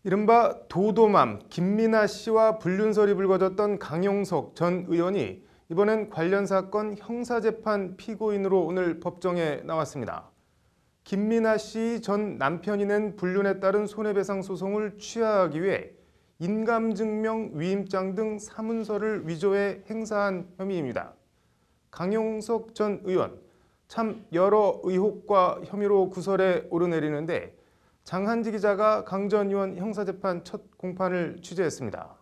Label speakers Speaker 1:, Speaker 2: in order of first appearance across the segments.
Speaker 1: 이른바 도도맘 김민아 씨와 불륜설이 불거졌던 강용석 전 의원이 이번엔 관련 사건 형사재판 피고인으로 오늘 법정에 나왔습니다. 김민아 씨 전 남편이 낸 불륜에 따른 손해배상 소송을 취하하기 위해 인감증명 위임장 등 사문서를 위조해 행사한 혐의입니다. 강용석 전 의원, 참 여러 의혹과 혐의로 구설에 오르내리는데 장한지 기자가 강 전 의원 형사재판 첫 공판을 취재했습니다.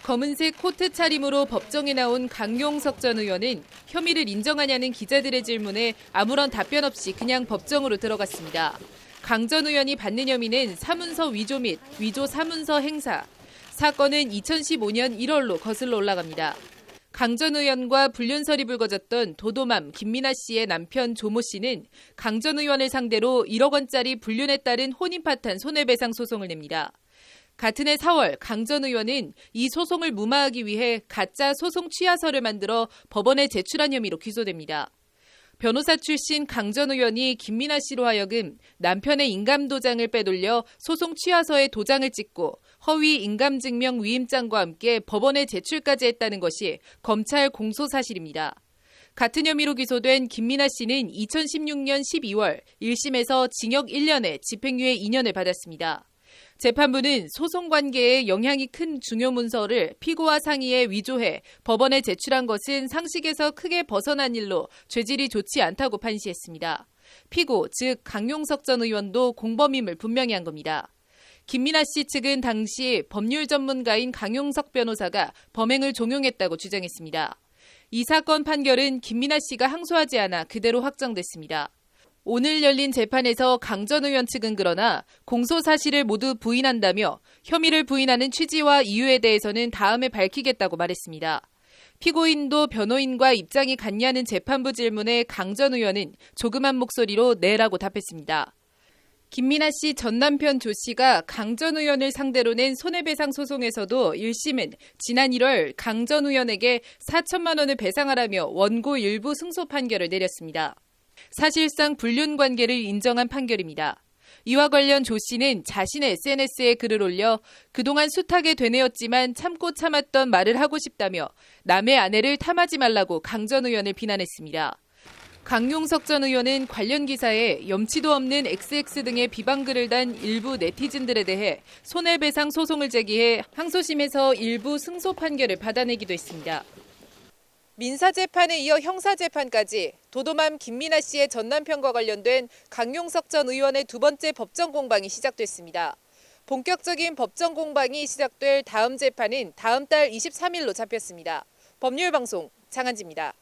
Speaker 2: 검은색 코트 차림으로 법정에 나온 강용석 전 의원은 혐의를 인정하냐는 기자들의 질문에 아무런 답변 없이 그냥 법정으로 들어갔습니다. 강 전 의원이 받는 혐의는 사문서 위조 및 위조 사문서 행사. 사건은 2015년 1월로 거슬러 올라갑니다. 강 전 의원과 불륜설이 불거졌던 도도맘 김민아 씨의 남편 조모 씨는 강 전 의원을 상대로 1억 원짜리 불륜에 따른 혼인 파탄 손해배상 소송을 냅니다. 같은 해 4월 강 전 의원은 이 소송을 무마하기 위해 가짜 소송 취하서를 만들어 법원에 제출한 혐의로 기소됩니다. 변호사 출신 강 전 의원이 김민아 씨로 하여금 남편의 인감도장을 빼돌려 소송 취하서에 도장을 찍고 허위 인감증명 위임장과 함께 법원에 제출까지 했다는 것이 검찰 공소 사실입니다. 같은 혐의로 기소된 김민아 씨는 2016년 12월 1심에서 징역 1년에 집행유예 2년을 받았습니다. 재판부는 소송 관계에 영향이 큰 중요 문서를 피고와 상의해 위조해 법원에 제출한 것은 상식에서 크게 벗어난 일로 죄질이 좋지 않다고 판시했습니다. 피고, 즉 강용석 전 의원도 공범임을 분명히 한 겁니다. 김민아 씨 측은 당시 법률 전문가인 강용석 변호사가 범행을 종용했다고 주장했습니다. 이 사건 판결은 김민아 씨가 항소하지 않아 그대로 확정됐습니다. 오늘 열린 재판에서 강 전 의원 측은 그러나 공소 사실을 모두 부인한다며 혐의를 부인하는 취지와 이유에 대해서는 다음에 밝히겠다고 말했습니다. 피고인도 변호인과 입장이 같냐는 재판부 질문에 강 전 의원은 조그만 목소리로 네라고 답했습니다. 김민아 씨 전 남편 조 씨가 강 전 의원을 상대로 낸 손해배상 소송에서도 1심은 지난 1월 강 전 의원에게 4천만 원을 배상하라며 원고 일부 승소 판결을 내렸습니다. 사실상 불륜 관계를 인정한 판결입니다. 이와 관련 조 씨는 자신의 SNS에 글을 올려 그동안 숱하게 되뇌었지만 참고 참았던 말을 하고 싶다며 남의 아내를 탐하지 말라고 강 전 의원을 비난했습니다. 강용석 전 의원은 관련 기사에 염치도 없는 XX 등의 비방글을 단 일부 네티즌들에 대해 손해배상 소송을 제기해 항소심에서 일부 승소 판결을 받아내기도 했습니다. 민사재판에 이어 형사재판까지 도도맘 김민아 씨의 전 남편과 관련된 강용석 전 의원의 두 번째 법정 공방이 시작됐습니다. 본격적인 법정 공방이 시작될 다음 재판은 다음 달 23일로 잡혔습니다. 법률방송 장한지입니다.